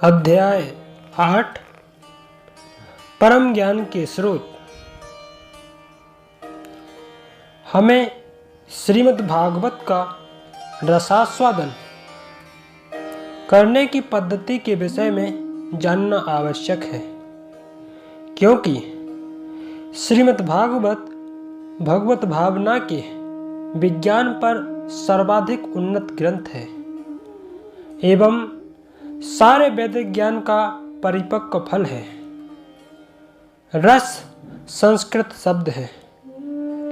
अध्याय 8 परम ज्ञान के स्रोत। हमें श्रीमद् भागवत का रसास्वादन करने की पद्धति के विषय में जानना आवश्यक है, क्योंकि श्रीमद् भागवत भगवत भावना के विज्ञान पर सर्वाधिक उन्नत ग्रंथ है एवं सारे वैदिक ज्ञान का परिपक्व फल है। रस संस्कृत शब्द है,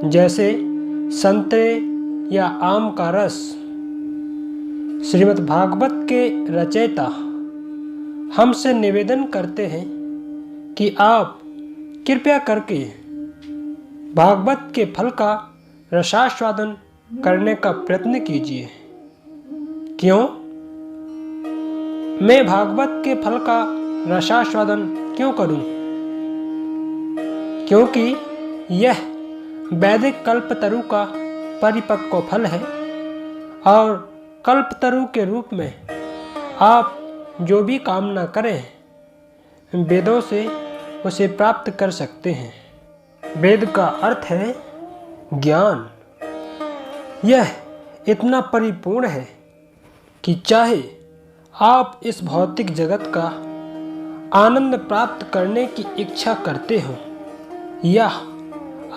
जैसे संतरे या आम का रस। श्रीमद् भागवत के रचयिता हमसे निवेदन करते हैं कि आप कृपया करके भागवत के फल का रसास्वादन करने का प्रयत्न कीजिए। क्यों? मैं भागवत के फल का रसास्वादन क्यों करूं? क्योंकि यह वैदिक कल्पतरु का परिपक्व फल है और कल्पतरु के रूप में आप जो भी कामना करें वेदों से उसे प्राप्त कर सकते हैं। वेद का अर्थ है ज्ञान। यह इतना परिपूर्ण है कि चाहे आप इस भौतिक जगत का आनंद प्राप्त करने की इच्छा करते हो या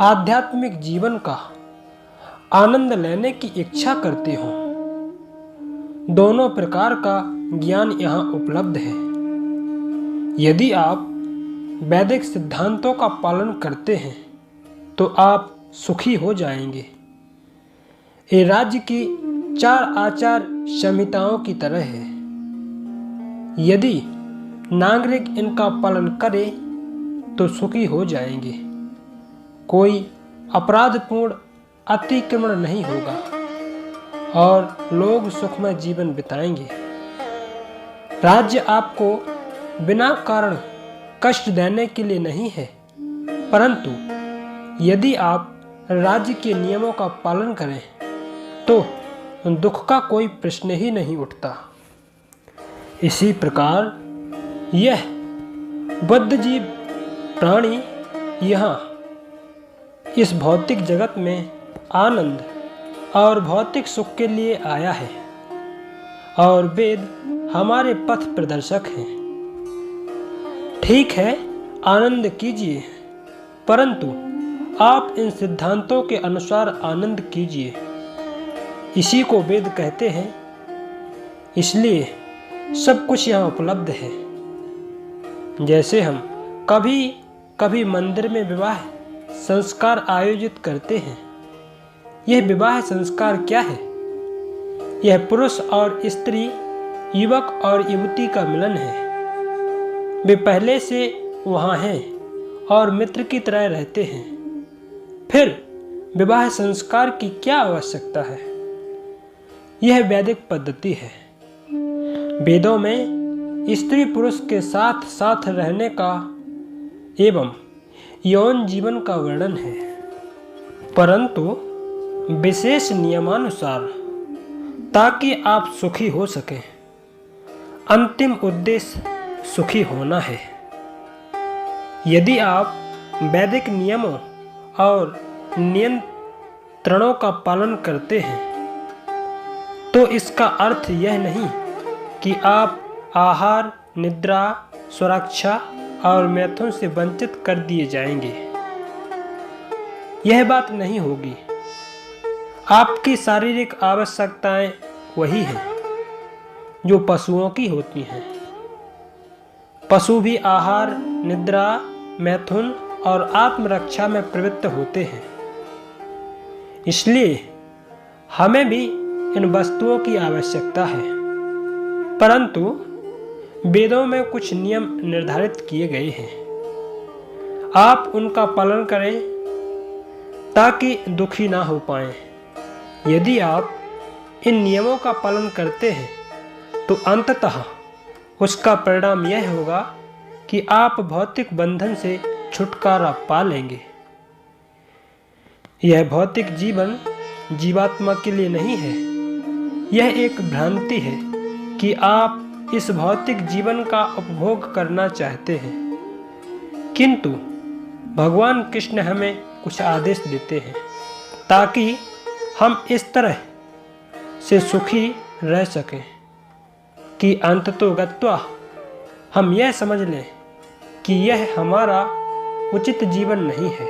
आध्यात्मिक जीवन का आनंद लेने की इच्छा करते हो, दोनों प्रकार का ज्ञान यहाँ उपलब्ध है। यदि आप वैदिक सिद्धांतों का पालन करते हैं तो आप सुखी हो जाएंगे। ये राज्य की 4 आचार संहिताओं की तरह है। यदि नागरिक इनका पालन करे तो सुखी हो जाएंगे। कोई अपराधपूर्ण अतिक्रमण नहीं होगा और लोग सुखमय जीवन बिताएंगे। राज्य आपको बिना कारण कष्ट देने के लिए नहीं है, परंतु यदि आप राज्य के नियमों का पालन करें तो दुख का कोई प्रश्न ही नहीं उठता। इसी प्रकार यह बद्धजीव प्राणी यहाँ इस भौतिक जगत में आनंद और भौतिक सुख के लिए आया है और वेद हमारे पथ प्रदर्शक हैं। ठीक है, आनंद कीजिए, परंतु आप इन सिद्धांतों के अनुसार आनंद कीजिए। इसी को वेद कहते हैं। इसलिए सब कुछ यहाँ उपलब्ध है। जैसे हम कभी कभी मंदिर में विवाह संस्कार आयोजित करते हैं। यह विवाह संस्कार क्या है? यह पुरुष और स्त्री, युवक और युवती का मिलन है। वे पहले से वहाँ हैं और मित्र की तरह रहते हैं। फिर विवाह संस्कार की क्या आवश्यकता है? यह वैदिक पद्धति है। वेदों में स्त्री पुरुष के साथ साथ रहने का एवं यौन जीवन का वर्णन है, परंतु विशेष नियमानुसार, ताकि आप सुखी हो सकें। अंतिम उद्देश्य सुखी होना है। यदि आप वैदिक नियमों और नियंत्रणों का पालन करते हैं तो इसका अर्थ यह नहीं कि आप आहार, निद्रा, सुरक्षा और मैथुन से वंचित कर दिए जाएंगे। यह बात नहीं होगी। आपकी शारीरिक आवश्यकताएं वही हैं जो पशुओं की होती हैं। पशु भी आहार, निद्रा, मैथुन और आत्मरक्षा में प्रवृत्त होते हैं। इसलिए हमें भी इन वस्तुओं की आवश्यकता है, परंतु वेदों में कुछ नियम निर्धारित किए गए हैं। आप उनका पालन करें ताकि दुखी ना हो पाएं। यदि आप इन नियमों का पालन करते हैं तो अंततः उसका परिणाम यह होगा कि आप भौतिक बंधन से छुटकारा पा लेंगे। यह भौतिक जीवन जीवात्मा के लिए नहीं है। यह एक भ्रांति है कि आप इस भौतिक जीवन का उपभोग करना चाहते हैं, किंतु भगवान कृष्ण हमें कुछ आदेश देते हैं ताकि हम इस तरह से सुखी रह सकें कि अंततोगत्वा हम यह समझ लें कि यह हमारा उचित जीवन नहीं है।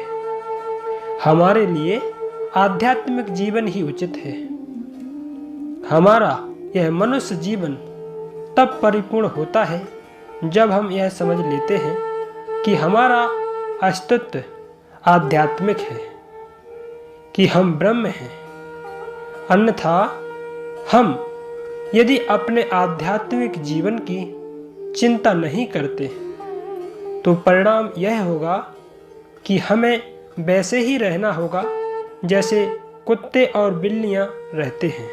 हमारे लिए आध्यात्मिक जीवन ही उचित है। हमारा यह मनुष्य जीवन तब परिपूर्ण होता है जब हम यह समझ लेते हैं कि हमारा अस्तित्व आध्यात्मिक है, कि हम ब्रह्म हैं। अन्यथा हम यदि अपने आध्यात्मिक जीवन की चिंता नहीं करते तो परिणाम यह होगा कि हमें वैसे ही रहना होगा जैसे कुत्ते और बिल्लियां रहते हैं।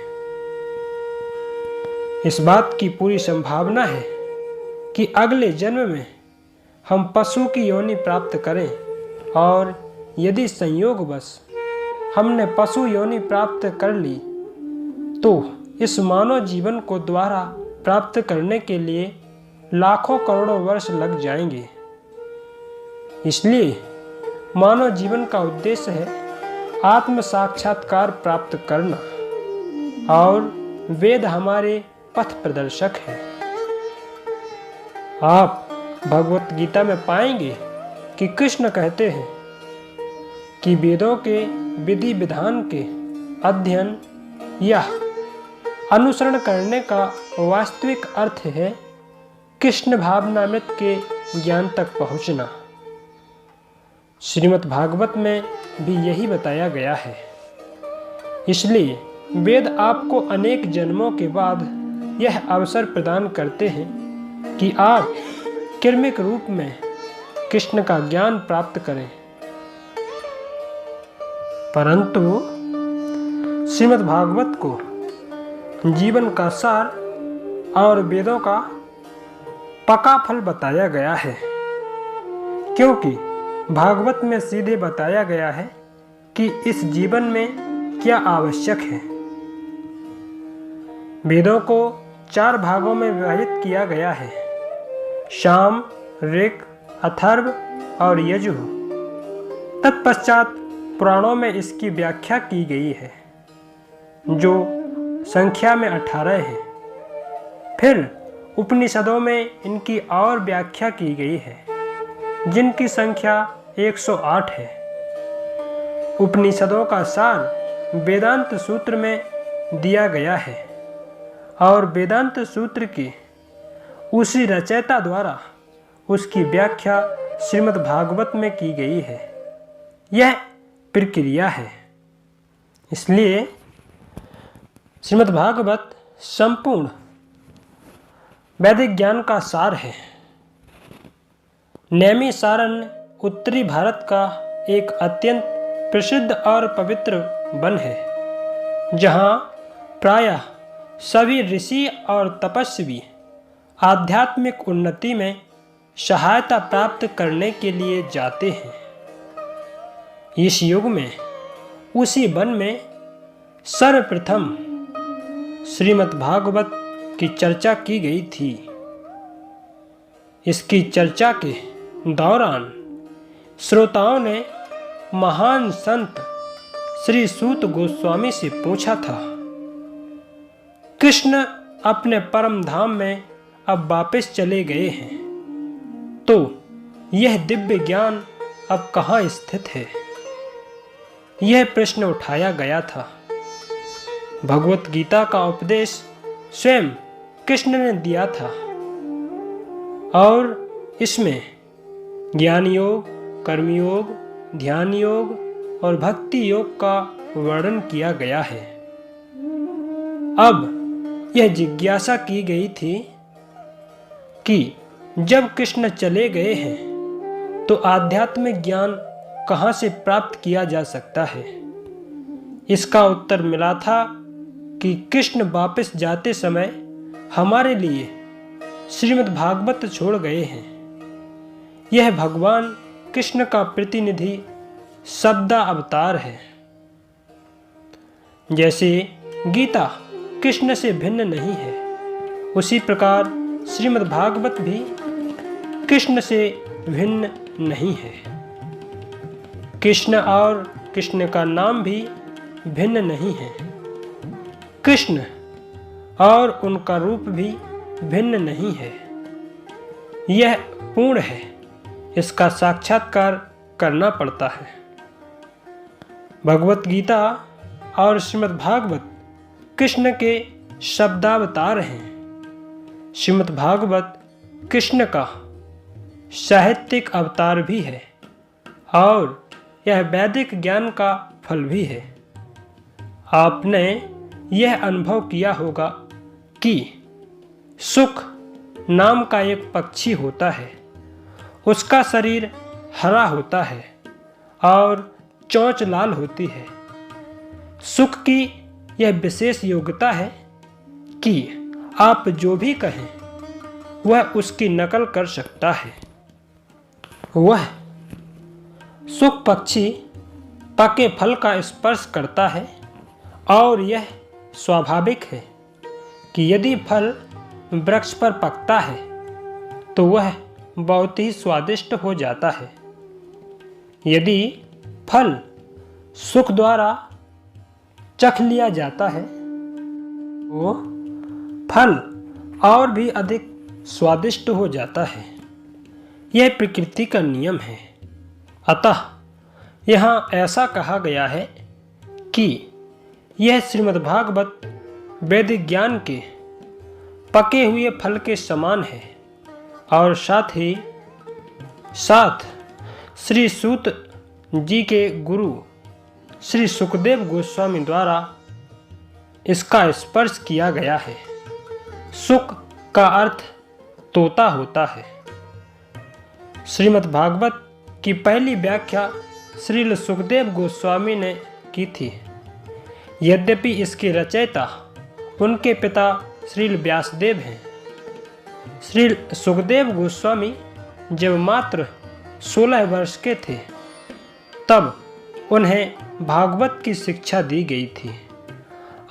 इस बात की पूरी संभावना है कि अगले जन्म में हम पशु की योनि प्राप्त करें, और यदि संयोगवश हमने पशु योनि प्राप्त कर ली तो इस मानव जीवन को दोबारा प्राप्त करने के लिए लाखों करोड़ों वर्ष लग जाएंगे। इसलिए मानव जीवन का उद्देश्य है आत्म साक्षात्कार प्राप्त करना, और वेद हमारे पथ प्रदर्शक है। आप भगवत गीता में पाएंगे कि कृष्ण कहते हैं कि वेदों के विधि विधान के अध्ययन या अनुसरण करने का वास्तविक अर्थ है कृष्ण भावनामृत के ज्ञान तक पहुंचना। श्रीमद् भागवत में भी यही बताया गया है। इसलिए वेद आपको अनेक जन्मों के बाद यह अवसर प्रदान करते हैं कि आप कर्मिक रूप में कृष्ण का ज्ञान प्राप्त करें। परंतु श्रीमद् भागवत को जीवन का सार और वेदों का पका फल बताया गया है, क्योंकि भागवत में सीधे बताया गया है कि इस जीवन में क्या आवश्यक है। वेदों को 4 भागों में विभाजित किया गया है: साम, ऋक्, अथर्व और यजुः। तत्पश्चात पुराणों में इसकी व्याख्या की गई है, जो संख्या में 18 है। फिर उपनिषदों में इनकी और व्याख्या की गई है, जिनकी संख्या 108 है। उपनिषदों का सार वेदांत सूत्र में दिया गया है, और वेदांत सूत्र की उसी रचयिता द्वारा उसकी व्याख्या श्रीमद् भागवत में की गई है। यह प्रक्रिया है। इसलिए श्रीमद् भागवत संपूर्ण वैदिक ज्ञान का सार है। नैमिषारण्य उत्तरी भारत का एक अत्यंत प्रसिद्ध और पवित्र वन है, जहाँ प्रायः सभी ऋषि और तपस्वी आध्यात्मिक उन्नति में सहायता प्राप्त करने के लिए जाते हैं। इस युग में उसी वन में सर्वप्रथम श्रीमद् भागवत की चर्चा की गई थी। इसकी चर्चा के दौरान श्रोताओं ने महान संत श्री सूत गोस्वामी से पूछा था, कृष्ण अपने परम धाम में अब वापस चले गए हैं, तो यह दिव्य ज्ञान अब कहाँ स्थित है? यह प्रश्न उठाया गया था। भगवत गीता का उपदेश स्वयं कृष्ण ने दिया था, और इसमें ज्ञान योग, कर्मयोग, ध्यान योग और भक्ति योग का वर्णन किया गया है। अब यह जिज्ञासा की गई थी कि जब कृष्ण चले गए हैं तो आध्यात्मिक ज्ञान कहाँ से प्राप्त किया जा सकता है? इसका उत्तर मिला था कि कृष्ण वापस जाते समय हमारे लिए श्रीमद् भागवत छोड़ गए हैं। यह भगवान कृष्ण का प्रतिनिधि शब्दा अवतार है। जैसे गीता कृष्ण से भिन्न नहीं है, उसी प्रकार श्रीमद् भागवत भी कृष्ण से भिन्न नहीं है। कृष्ण और कृष्ण का नाम भी भिन्न नहीं है। कृष्ण और उनका रूप भी भिन्न नहीं है। यह पूर्ण है, इसका साक्षात्कार करना पड़ता है। भगवत गीता और श्रीमद् भागवत कृष्ण के शब्दावतार हैं। श्रीमद् भागवत कृष्ण का साहित्यिक अवतार भी है और यह वैदिक ज्ञान का फल भी है। आपने यह अनुभव किया होगा कि सुख नाम का एक पक्षी होता है। उसका शरीर हरा होता है और चोंच लाल होती है। सुख की यह विशेष योग्यता है कि आप जो भी कहें वह उसकी नकल कर सकता है। वह सुख पक्षी पके फल का स्पर्श करता है और यह स्वाभाविक है कि यदि फल वृक्ष पर पकता है तो वह बहुत ही स्वादिष्ट हो जाता है। यदि फल सुख द्वारा चख लिया जाता है तो फल और भी अधिक स्वादिष्ट हो जाता है। यह प्रकृति का नियम है। अतः यहाँ ऐसा कहा गया है कि यह श्रीमद् भागवत वैदिक ज्ञान के पके हुए फल के समान है और साथ ही साथ श्री सूत जी के गुरु श्री सुखदेव गोस्वामी द्वारा इसका स्पर्श किया गया है। सुख का अर्थ तोता होता है। श्रीमद् भागवत की पहली व्याख्या श्रील सुखदेव गोस्वामी ने की थी। यद्यपि इसके रचयिता उनके पिता श्रील व्यासदेव हैं। श्रील सुखदेव गोस्वामी जब मात्र 16 वर्ष के थे तब उन्हें भागवत की शिक्षा दी गई थी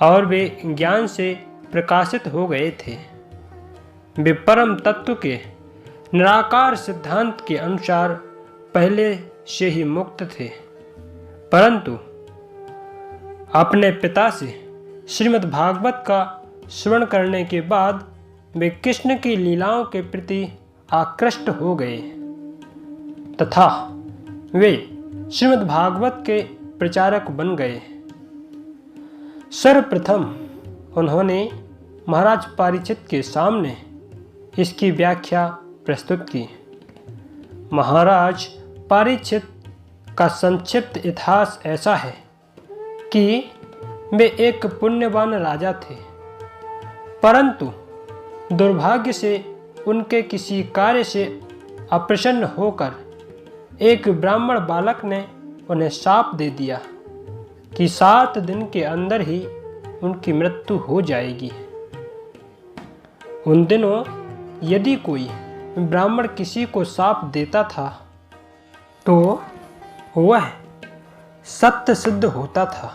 और वे ज्ञान से प्रकाशित हो गए थे। वे परम तत्व के निराकार सिद्धांत के अनुसार पहले से ही मुक्त थे, परंतु अपने पिता से श्रीमद् भागवत का श्रवण करने के बाद वे कृष्ण की लीलाओं के प्रति आकृष्ट हो गए तथा वे श्रीमद् भागवत के प्रचारक बन गए। सर्वप्रथम उन्होंने महाराज परीक्षित के सामने इसकी व्याख्या प्रस्तुत की। महाराज परीक्षित का संक्षिप्त इतिहास ऐसा है कि वे एक पुण्यवान राजा थे, परंतु दुर्भाग्य से उनके किसी कार्य से अप्रसन्न होकर एक ब्राह्मण बालक ने उन्हें शाप दे दिया कि 7 दिन के अंदर ही उनकी मृत्यु हो जाएगी। उन दिनों यदि कोई ब्राह्मण किसी को शाप देता था तो वह सत्य सिद्ध होता था।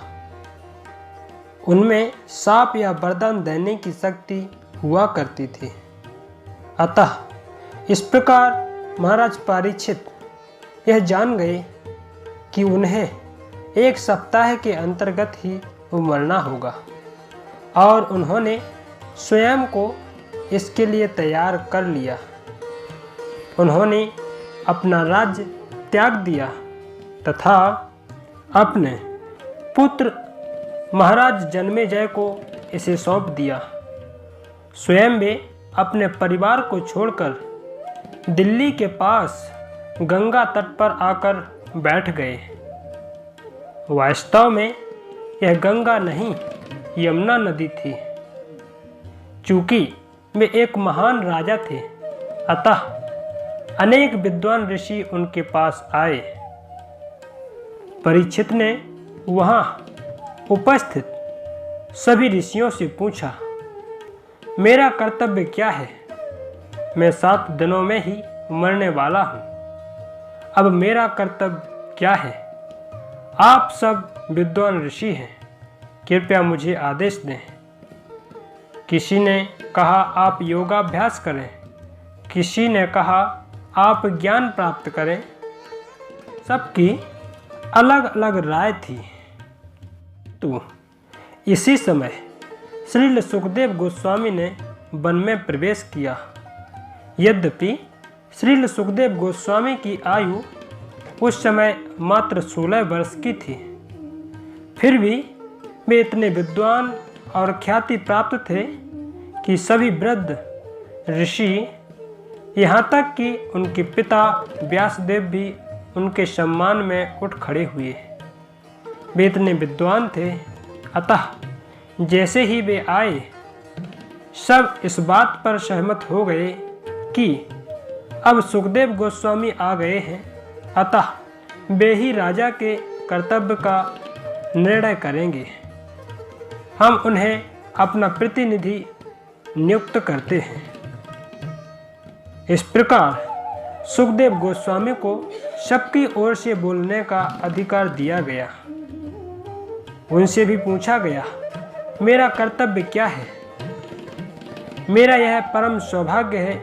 उनमें शाप या वरदान देने की शक्ति हुआ करती थी। अतः इस प्रकार महाराज परीक्षित यह जान गए कि उन्हें 1 सप्ताह के अंतर्गत ही मरना होगा और उन्होंने स्वयं को इसके लिए तैयार कर लिया। उन्होंने अपना राज्य त्याग दिया तथा अपने पुत्र महाराज जन्मेजय को इसे सौंप दिया। स्वयं वे अपने परिवार को छोड़कर दिल्ली के पास गंगा तट पर आकर बैठ गए। वास्तव में यह गंगा नहीं, यमुना नदी थी। चूंकि वे एक महान राजा थे, अतः अनेक विद्वान ऋषि उनके पास आए। परीक्षित ने वहां उपस्थित सभी ऋषियों से पूछा, मेरा कर्तव्य क्या है? मैं 7 दिनों में ही मरने वाला हूं। अब मेरा कर्तव्य क्या है? आप सब विद्वान ऋषि हैं, कृपया मुझे आदेश दें। किसी ने कहा आप योगाभ्यास करें, किसी ने कहा आप ज्ञान प्राप्त करें। सबकी अलग अलग राय थी। तो इसी समय श्रील सुखदेव गोस्वामी ने वन में प्रवेश किया। यद्यपि श्रील सुखदेव गोस्वामी की आयु उस समय मात्र 16 वर्ष की थी, फिर भी वे इतने विद्वान और ख्याति प्राप्त थे कि सभी वृद्ध ऋषि, यहाँ तक कि उनके पिता व्यासदेव भी उनके सम्मान में उठ खड़े हुए। वे इतने विद्वान थे, अतः जैसे ही वे आए सब इस बात पर सहमत हो गए कि अब सुखदेव गोस्वामी आ गए हैं, अतः वे ही राजा के कर्तव्य का निर्णय करेंगे। हम उन्हें अपना प्रतिनिधि नियुक्त करते हैं। इस प्रकार सुखदेव गोस्वामी को सबकी ओर से बोलने का अधिकार दिया गया। उनसे भी पूछा गया, मेरा कर्तव्य क्या है? मेरा यह परम सौभाग्य है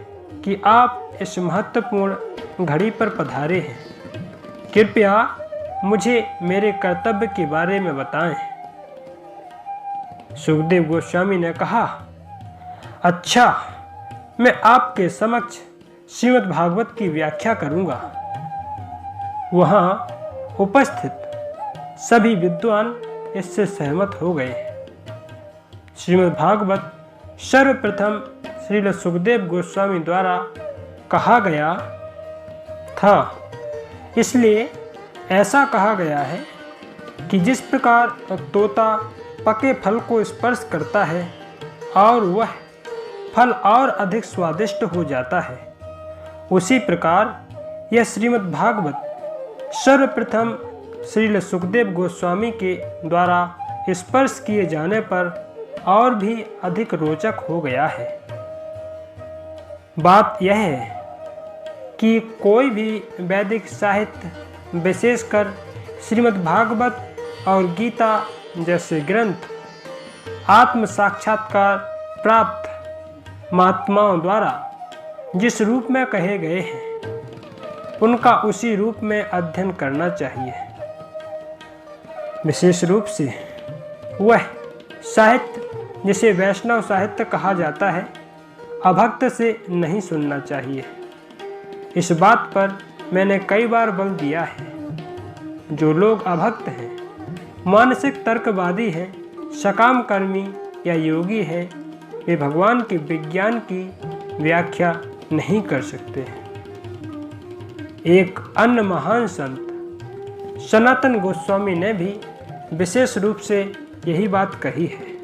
कि आप इस महत्वपूर्ण घड़ी पर पधारे हैं। कृपया मुझे मेरे कर्तव्य के बारे में बताएं। सुखदेव गोस्वामी ने कहा, अच्छा, मैं आपके समक्ष श्रीमद् भागवत की व्याख्या करूंगा। वहां उपस्थित सभी विद्वान इससे सहमत हो गए। श्रीमद् भागवत सर्वप्रथम श्रील सुखदेव गोस्वामी द्वारा कहा गया था, इसलिए ऐसा कहा गया है कि जिस प्रकार तोता पके फल को स्पर्श करता है और वह फल और अधिक स्वादिष्ट हो जाता है, उसी प्रकार यह श्रीमद् भागवत सर्वप्रथम श्रील सुखदेव गोस्वामी के द्वारा स्पर्श किए जाने पर और भी अधिक रोचक हो गया है। बात यह है कि कोई भी वैदिक साहित्य, विशेषकर श्रीमद् भागवत और गीता जैसे ग्रंथ आत्म साक्षात्कार प्राप्त महात्माओं द्वारा जिस रूप में कहे गए हैं, उनका उसी रूप में अध्ययन करना चाहिए। विशेष रूप से वह साहित्य जिसे वैष्णव साहित्य कहा जाता है, अभक्त से नहीं सुनना चाहिए। इस बात पर मैंने कई बार बल दिया है। जो लोग अभक्त हैं, मानसिक तर्कवादी हैं, सकाम कर्मी या योगी हैं, वे भगवान के विज्ञान की व्याख्या नहीं कर सकते। एक अन्य महान संत सनातन गोस्वामी ने भी विशेष रूप से यही बात कही है।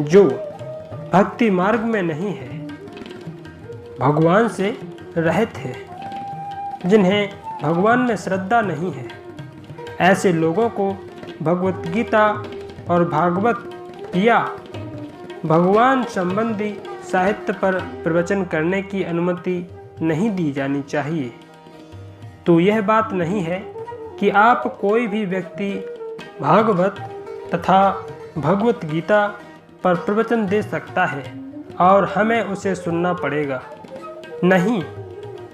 जो भक्ति मार्ग में नहीं है, भगवान से रहित है, जिन्हें भगवान में श्रद्धा नहीं है, ऐसे लोगों को भगवत गीता और भागवत या भगवान संबंधी साहित्य पर प्रवचन करने की अनुमति नहीं दी जानी चाहिए। तो यह बात नहीं है कि आप कोई भी व्यक्ति भागवत तथा भगवत गीता पर प्रवचन दे सकता है और हमें उसे सुनना पड़ेगा। नहीं,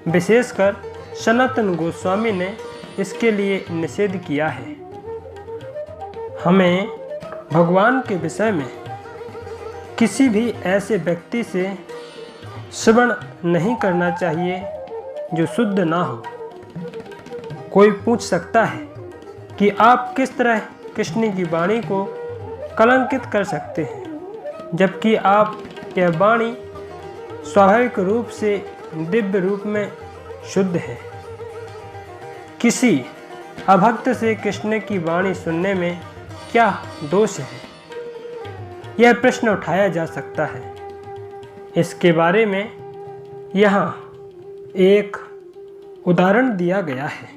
विशेषकर सनातन गोस्वामी ने इसके लिए निषेध किया है। हमें भगवान के विषय में किसी भी ऐसे व्यक्ति से श्रवण नहीं करना चाहिए जो शुद्ध ना हो। कोई पूछ सकता है कि आप किस तरह कृष्ण की वाणी को कलंकित कर सकते हैं, जबकि आप यह वाणी स्वाभाविक रूप से दिव्य रूप में शुद्ध है। किसी अभक्त से कृष्ण की वाणी सुनने में क्या दोष है, यह प्रश्न उठाया जा सकता है। इसके बारे में यहाँ एक उदाहरण दिया गया है।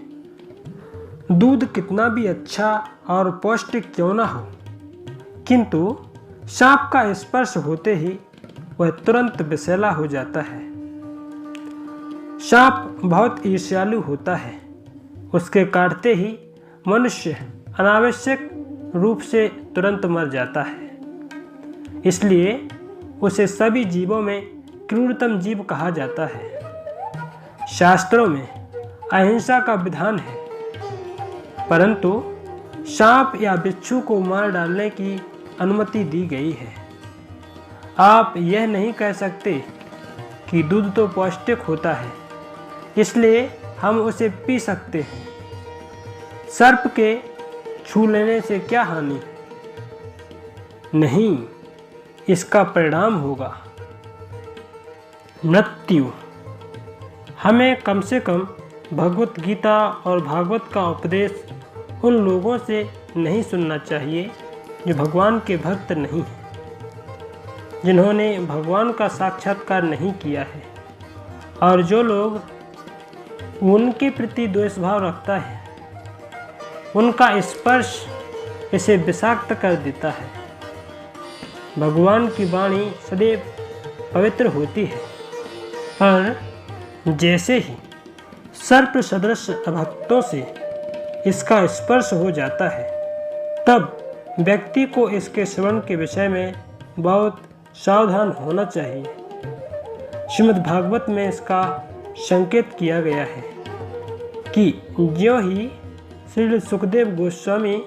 दूध कितना भी अच्छा और पौष्टिक क्यों ना हो, किंतु सांप का स्पर्श होते ही वह तुरंत विषैला हो जाता है। सांप बहुत ईर्ष्यालु होता है, उसके काटते ही मनुष्य अनावश्यक रूप से तुरंत मर जाता है। इसलिए उसे सभी जीवों में क्रूरतम जीव कहा जाता है। शास्त्रों में अहिंसा का विधान है, परंतु सांप या बिच्छू को मार डालने की अनुमति दी गई है। आप यह नहीं कह सकते कि दूध तो पौष्टिक होता है, इसलिए हम उसे पी सकते हैं। सर्प के छू लेने से क्या हानि? नहीं, इसका परिणाम होगा मृत्यु। हमें कम से कम भगवत गीता और भागवत का उपदेश उन लोगों से नहीं सुनना चाहिए जो भगवान के भक्त नहीं हैं, जिन्होंने भगवान का साक्षात्कार नहीं किया है, और जो लोग उनके प्रति द्वेष भाव रखता है, उनका स्पर्श इसे विषाक्त कर देता है। भगवान की वाणी सदैव पवित्र होती है, पर जैसे ही सर्प सदृश अभक्तों से इसका स्पर्श हो जाता है, तब व्यक्ति को इसके श्रवण के विषय में बहुत सावधान होना चाहिए। श्रीमद् भागवत में इसका संकेत किया गया है कि ज्यों ही श्री सुखदेव गोस्वामी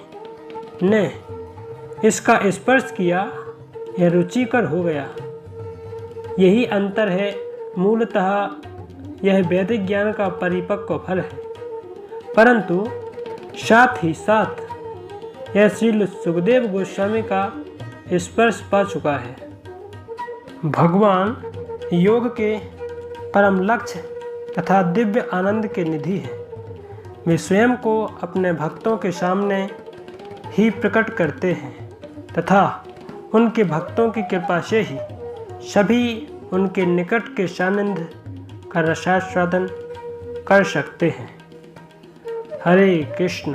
ने इसका स्पर्श किया, यह रुचिकर हो गया। यही अंतर है। मूलतः यह वैदिक ज्ञान का परिपक्व फल है, परंतु साथ ही साथ यह श्री सुखदेव गोस्वामी का स्पर्श पा चुका है। भगवान योग के परम लक्ष्य तथा दिव्य आनंद के निधि हैं। वे स्वयं को अपने भक्तों के सामने ही प्रकट करते हैं तथा उनके भक्तों की कृपा से ही सभी उनके निकट के सानिध्य का रसास्वादन कर सकते हैं। हरे कृष्ण।